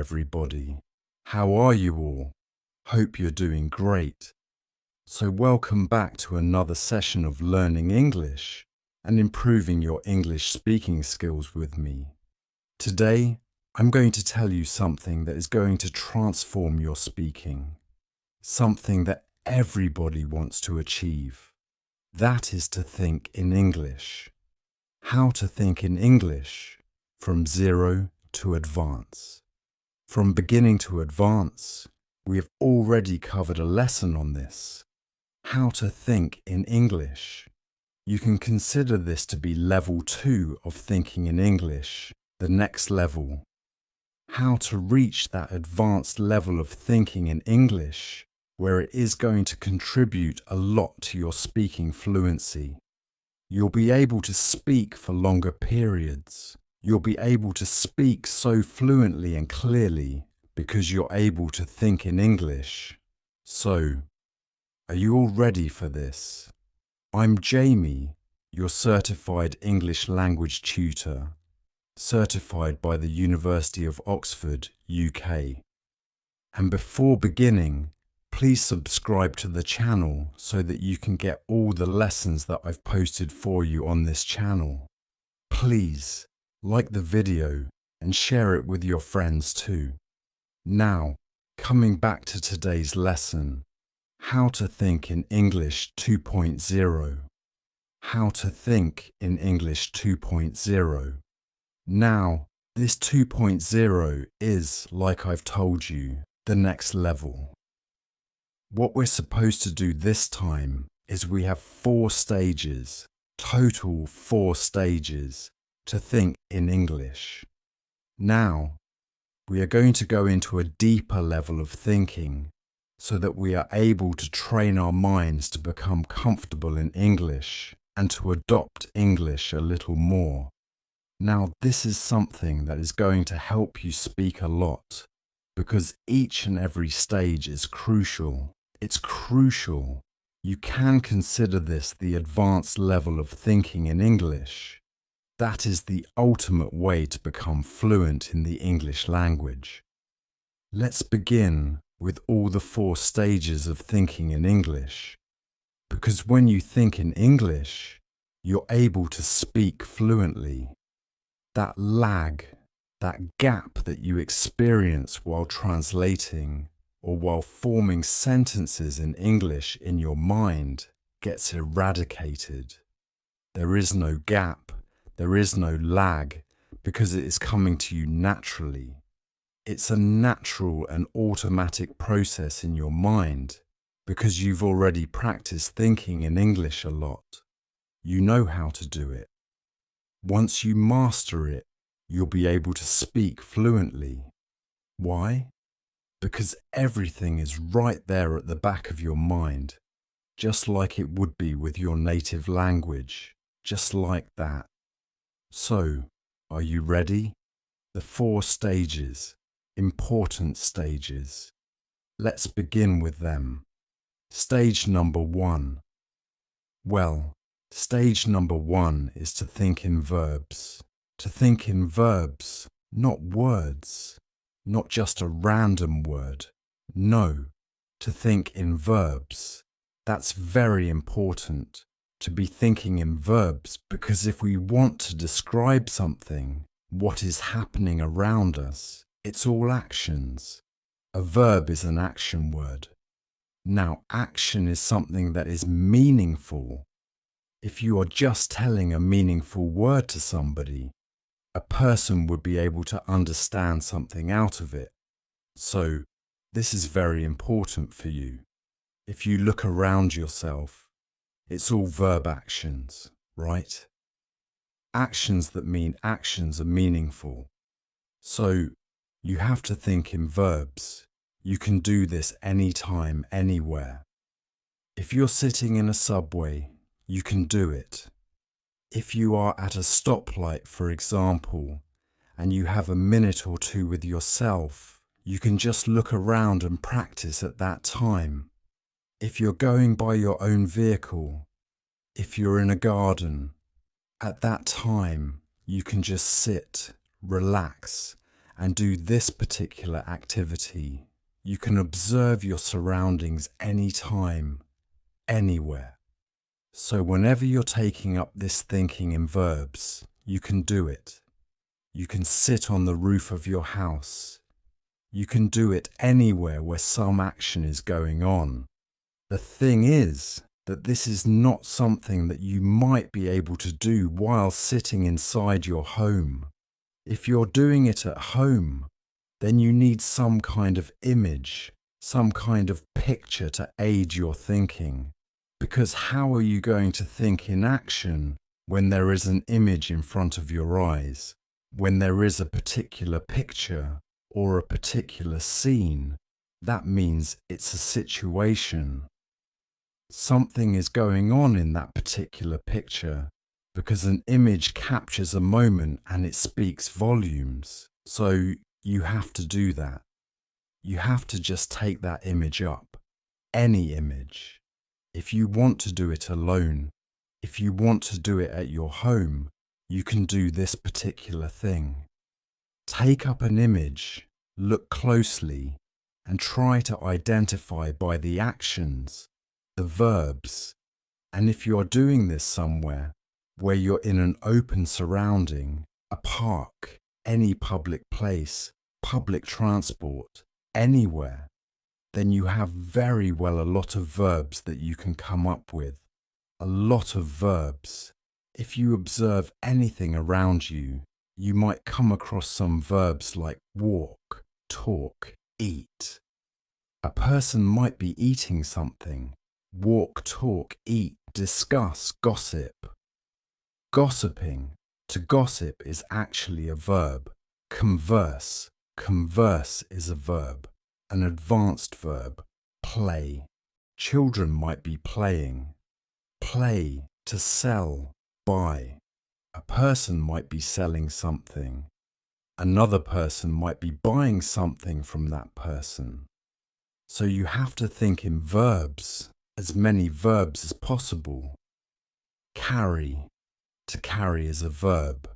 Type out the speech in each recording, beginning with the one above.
everybody. How are you all? Hope you're doing great. So welcome back to another session of learning English and improving your English speaking skills with me. Today, I'm going to tell you something that is going to transform your speaking. Something that everybody wants to achieve. That is to think in English. How to think in English from zero to advance. From beginning to advance, we have already covered a lesson on this. How to think in English. You can consider this to be level 2 of thinking in English, the next level. How to reach that advanced level of thinking in English, where it is going to contribute a lot to your speaking fluency. You'll be able to speak for longer periods. You'll be able to speak so fluently and clearly because you're able to think in English. So, are you all ready for this? I'm Jamie, your certified English language tutor, certified by the University of Oxford, UK. And before beginning, please subscribe to the channel so that you can get all the lessons that I've posted for you on this channel. Please like the video and share it with your friends too. Now, coming back to today's lesson, How to Think in English 2.0. How to Think in English 2.0. Now, this 2.0 is, like I've told you, the next level. What we're supposed to do this time is we have 4 stages, total 4 stages, to think in English. Now, we are going to go into a deeper level of thinking so that we are able to train our minds to become comfortable in English and to adopt English a little more. Now, this is something that is going to help you speak a lot because each and every stage is crucial. It's crucial. You can consider this the advanced level of thinking in English. That is the ultimate way to become fluent in the English language. Let's begin with all the 4 stages of thinking in English. Because when you think in English, you're able to speak fluently. That lag, that gap that you experience while translating or while forming sentences in English in your mind gets eradicated. There is no gap. There is no lag because it is coming to you naturally. It's a natural and automatic process in your mind because you've already practiced thinking in English a lot. You know how to do it. Once you master it, you'll be able to speak fluently. Why? Because everything is right there at the back of your mind, just like it would be with your native language, just like that. So, are you ready? The 4 stages, important stages. Let's begin with them. Stage number 1. Well, stage number 1 is to think in verbs. To think in verbs, not words, not just a random word. No, to think in verbs. That's very important. To be thinking in verbs, because if we want to describe something, what is happening around us, it's all actions. A verb is an action word. Now, action is something that is meaningful. If you are just telling a meaningful word to somebody, a person would be able to understand something out of it. So, this is very important for you. If you look around yourself, it's all verb actions, right? Actions that mean actions are meaningful. So, you have to think in verbs. You can do this anytime, anywhere. If you're sitting in a subway, you can do it. If you are at a stoplight, for example, and you have a minute or 2 with yourself, you can just look around and practice at that time. If you're going by your own vehicle, if you're in a garden, at that time, you can just sit, relax, and do this particular activity. You can observe your surroundings anytime, anywhere. So whenever you're taking up this thinking in verbs, you can do it. You can sit on the roof of your house. You can do it anywhere where some action is going on. The thing is that this is not something that you might be able to do while sitting inside your home. If you're doing it at home, then you need some kind of image, some kind of picture to aid your thinking. Because how are you going to think in action when there is an image in front of your eyes, when there is a particular picture or a particular scene? That means it's a situation. Something is going on in that particular picture because an image captures a moment and it speaks volumes. So you have to do that. You have to just take that image up, any image. If you want to do it alone, if you want to do it at your home, you can do this particular thing. Take up an image, look closely, and try to identify by the actions, the verbs. And if you're doing this somewhere where you're in an open surrounding, a park, any public place, public transport, anywhere, then you have very well a lot of verbs that you can come up with. A lot of verbs. If you observe anything around you, you might come across some verbs like walk, talk, eat. A person might be eating something. Walk, talk, eat, discuss, gossip. Gossiping, to gossip is actually a verb. Converse, converse is a verb, an advanced verb. Play, children might be playing. Play, to sell, buy. A person might be selling something. Another person might be buying something from that person. So you have to think in verbs, as many verbs as possible. Carry, to carry is a verb,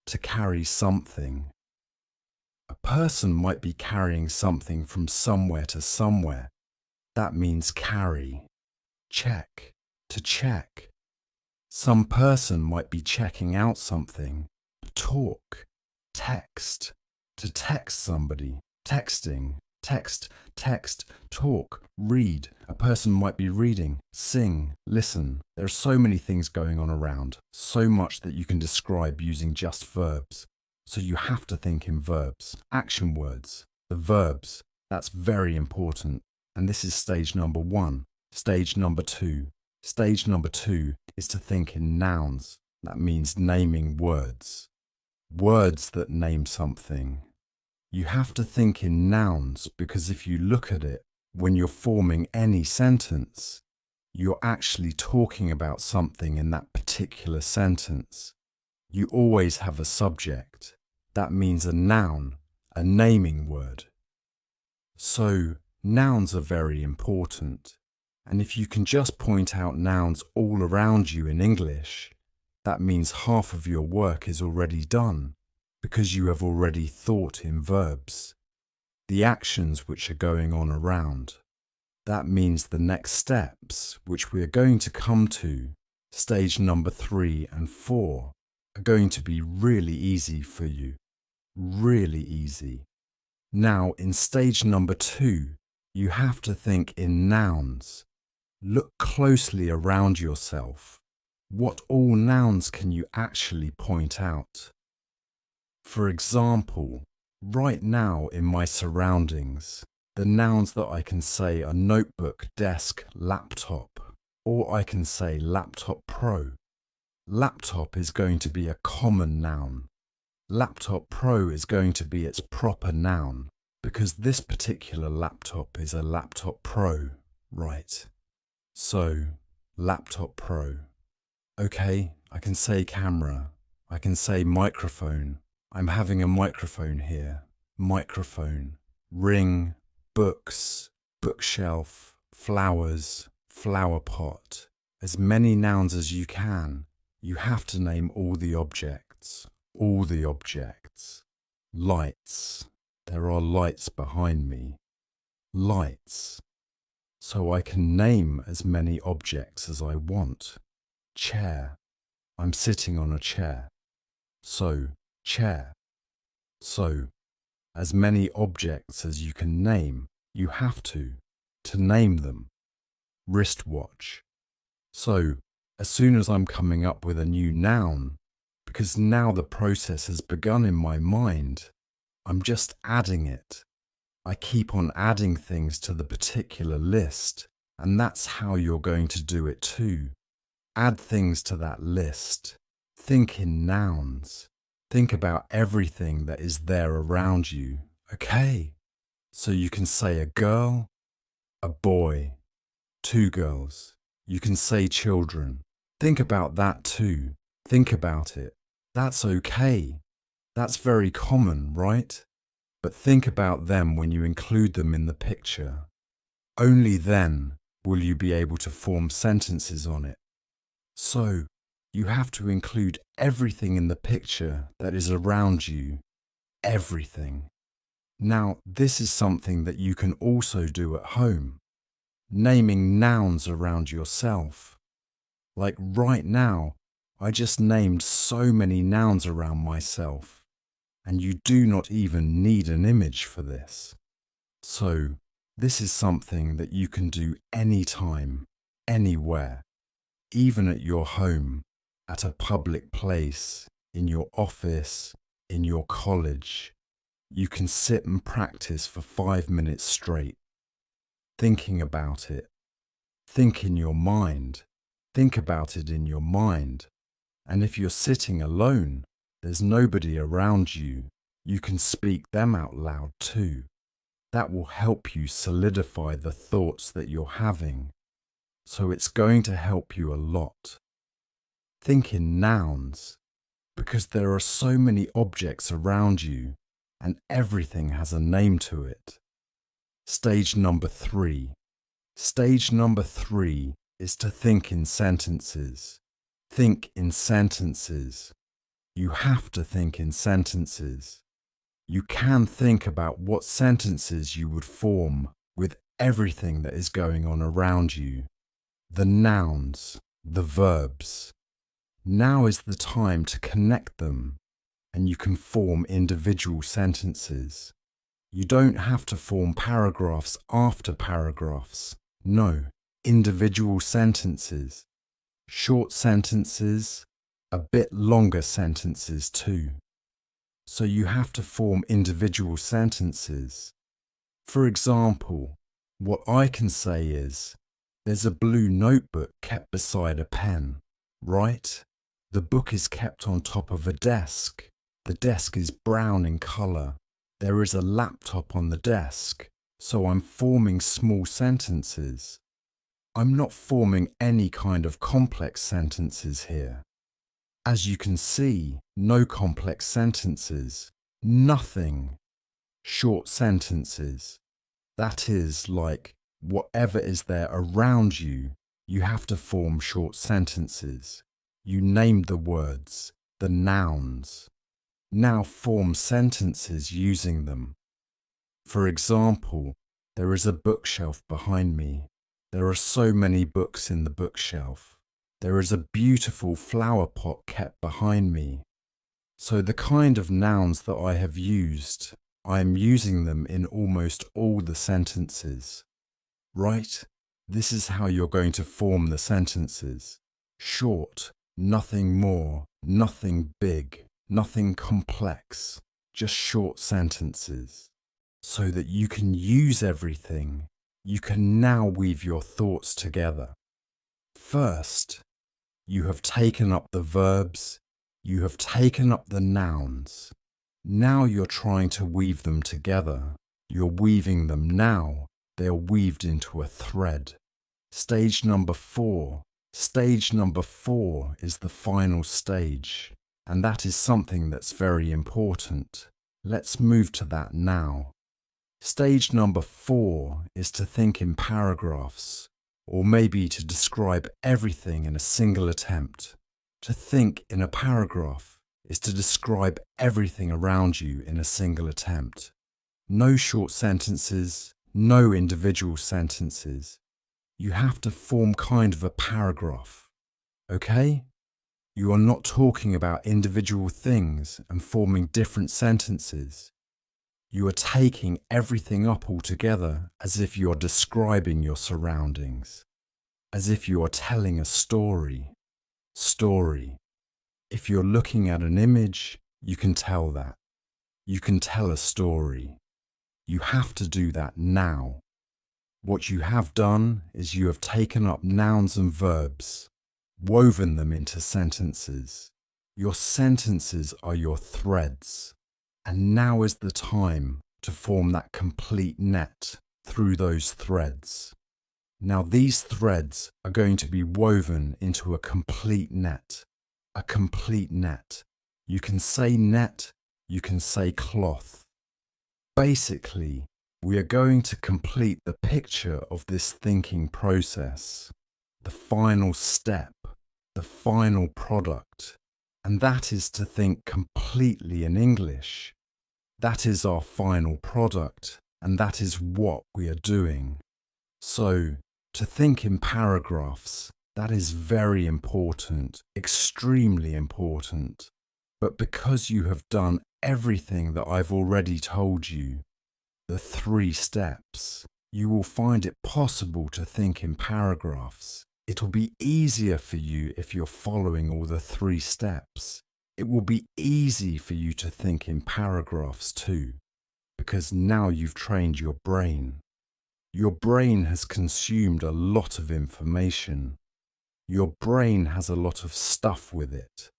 to carry something. A person might be carrying something from somewhere to somewhere. That means carry. Check, to check. Some person might be checking out something. Talk, text, to text somebody. Texting, text, text, talk, read. A person might be reading, sing, listen. There are so many things going on around, so much that you can describe using just verbs. So you have to think in verbs, action words, the verbs. That's very important. And this is stage number 1. Stage number 2. Stage number 2 is to think in nouns. That means naming words. Words that name something. You have to think in nouns because if you look at it, when you're forming any sentence, you're actually talking about something in that particular sentence. You always have a subject. That means a noun, a naming word. So, nouns are very important. And if you can just point out nouns all around you in English, that means half of your work is already done because you have already thought in verbs. The actions which are going on around. That means the next steps, which we are going to come to, stage number 3 and 4, are going to be really easy for you. Really easy. Now, in stage number 2, you have to think in nouns. Look closely around yourself. What all nouns can you actually point out? For example, right now in my surroundings, the nouns that I can say are notebook, desk, laptop, or I can say laptop pro. Laptop is going to be a common noun. Laptop pro is going to be its proper noun because this particular laptop is a laptop pro, right? So, laptop pro. Okay, I can say camera. I can say microphone. I'm having a microphone here. Microphone. Ring. Books. Bookshelf. Flowers. Flower pot. As many nouns as you can. You have to name all the objects. All the objects. Lights. There are lights behind me. Lights. So I can name as many objects as I want. Chair. I'm sitting on a chair. So, chair. So, as many objects as you can name, you have to name them. Wristwatch. So, as soon as I'm coming up with a new noun, because now the process has begun in my mind, I'm just adding it. I keep on adding things to the particular list, and that's how you're going to do it too. Add things to that list. Think in nouns. Think about everything that is there around you, okay? So you can say a girl, a boy, two girls. You can say children. Think about that too. Think about it. That's okay. That's very common, right? But think about them when you include them in the picture. Only then will you be able to form sentences on it. So, you have to include everything in the picture that is around you. Everything. Now, this is something that you can also do at home. Naming nouns around yourself. Like right now, I just named so many nouns around myself. And you do not even need an image for this. So, this is something that you can do anytime, anywhere, even at your home, at a public place, in your office, in your college. You can sit and practice for 5 minutes straight, thinking about it. Think in your mind. Think about it in your mind. And if you're sitting alone, there's nobody around you, you can speak them out loud too. That will help you solidify the thoughts that you're having. So it's going to help you a lot. Think in nouns, because there are so many objects around you and everything has a name to it. Stage number 3. Stage number 3 is to think in sentences. Think in sentences. You have to think in sentences. You can think about what sentences you would form with everything that is going on around you. The nouns, the verbs. Now is the time to connect them, and you can form individual sentences. You don't have to form paragraphs after paragraphs. No, individual sentences. Short sentences, a bit longer sentences too. So you have to form individual sentences. For example, what I can say is, there's a blue notebook kept beside a pen, right? The book is kept on top of a desk. The desk is brown in colour. There is a laptop on the desk, so I'm forming small sentences. I'm not forming any kind of complex sentences here. As you can see, no complex sentences, nothing. Short sentences. That is like whatever is there around you, you have to form short sentences. You named the words, the nouns. Now form sentences using them. For example, there is a bookshelf behind me. There are so many books in the bookshelf. There is a beautiful flower pot kept behind me. So the kind of nouns that I have used, I am using them in almost all the sentences. Right? This is how you're going to form the sentences. Short, nothing more, nothing big, nothing complex, just short sentences. So that you can use everything, you can now weave your thoughts together. First, you have taken up the verbs, you have taken up the nouns. Now you're trying to weave them together. You're weaving them now. They're weaved into a thread. Stage number 4. Stage number 4 is the final stage, and that is something that's very important. Let's move to that now. Stage number 4 is to think in paragraphs, or maybe to describe everything in a single attempt. To think in a paragraph is to describe everything around you in a single attempt. No short sentences, no individual sentences. You have to form kind of a paragraph, okay? You are not talking about individual things and forming different sentences. You are taking everything up all together as if you are describing your surroundings, as if you are telling a story. Story. If you're looking at an image, you can tell that. You can tell a story. You have to do that now. What you have done is you have taken up nouns and verbs, woven them into sentences. Your sentences are your threads. And now is the time to form that complete net through those threads. Now these threads are going to be woven into a complete net. A complete net. You can say net, you can say cloth. Basically, we are going to complete the picture of this thinking process, the final step, the final product, and that is to think completely in English. That is our final product, and that is what we are doing. So, to think in paragraphs, that is very important, extremely important. But because you have done everything that I've already told you, the 3 steps, you will find it possible to think in paragraphs. It will be easier for you if you're following all the 3 steps. It will be easy for you to think in paragraphs too, because now you've trained your brain. Your brain has consumed a lot of information. Your brain has a lot of stuff with it.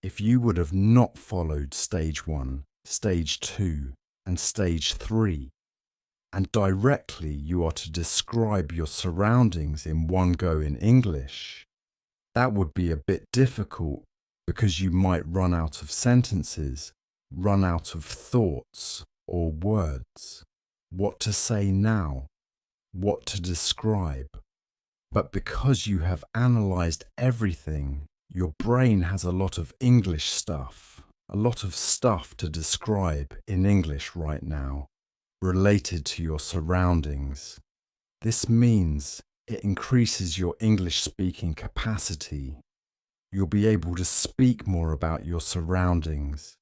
If you would have not followed stage 1, stage 2, and stage 3, and directly you are to describe your surroundings in one go in English, that would be a bit difficult because you might run out of sentences, run out of thoughts or words, what to say now, what to describe. But because you have analysed everything, your brain has a lot of English stuff, a lot of stuff to describe in English right now, related to your surroundings. This means it increases your English speaking capacity. You'll be able to speak more about your surroundings.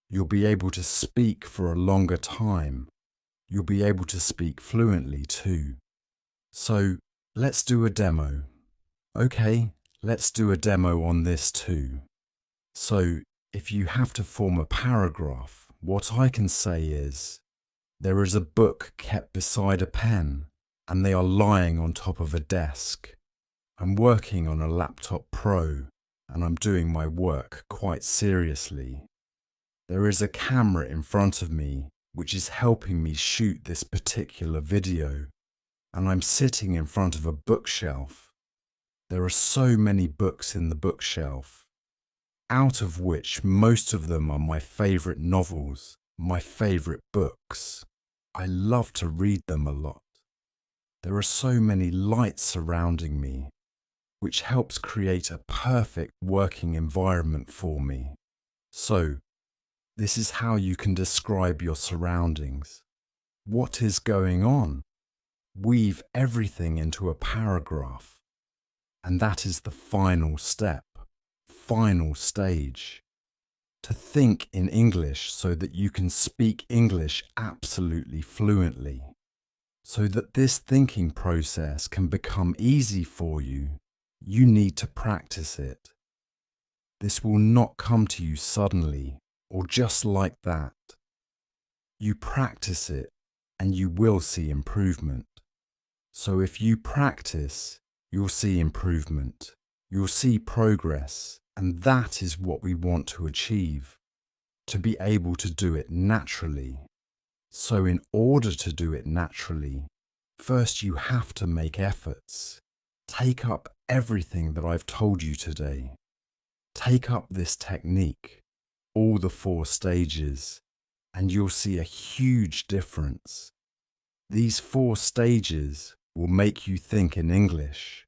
You'll be able to speak for a longer time. You'll be able to speak fluently too. So let's do a demo. Okay, let's do a demo on this too. So if you have to form a paragraph, what I can say is, there is a book kept beside a pen, and they are lying on top of a desk. I'm working on a laptop Pro, and I'm doing my work quite seriously. There is a camera in front of me, which is helping me shoot this particular video, and I'm sitting in front of a bookshelf. There are so many books in the bookshelf, out of which most of them are my favourite novels, my favourite books. I love to read them a lot. There are so many lights surrounding me, which helps create a perfect working environment for me. So, this is how you can describe your surroundings. What is going on? Weave everything into a paragraph. And that is the final step, final stage. To think in English so that you can speak English absolutely fluently. So that this thinking process can become easy for you, you need to practice it. This will not come to you suddenly or just like that. You practice it and you will see improvement. So if you practice, you'll see improvement. You'll see progress, and that is what we want to achieve, to be able to do it naturally. So in order to do it naturally, first you have to make efforts. Take up everything that I've told you today. Take up this technique, all the 4 stages, and you'll see a huge difference. These 4 stages will make you think in English.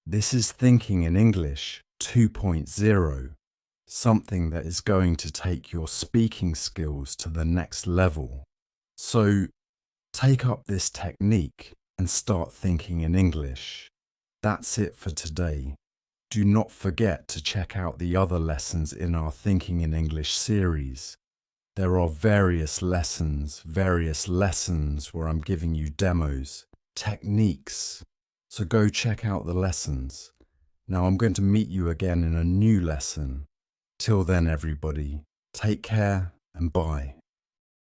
This is Thinking in English 2.0. something that is going to take your speaking skills to the next level. So take up this technique and start thinking in English. That's it for today. Do not forget to check out the other lessons in our Thinking in English series. There are various lessons where I'm giving you demos, techniques. So go check out the lessons. Now I'm going to meet you again in a new lesson. Till then, everybody, take care and bye.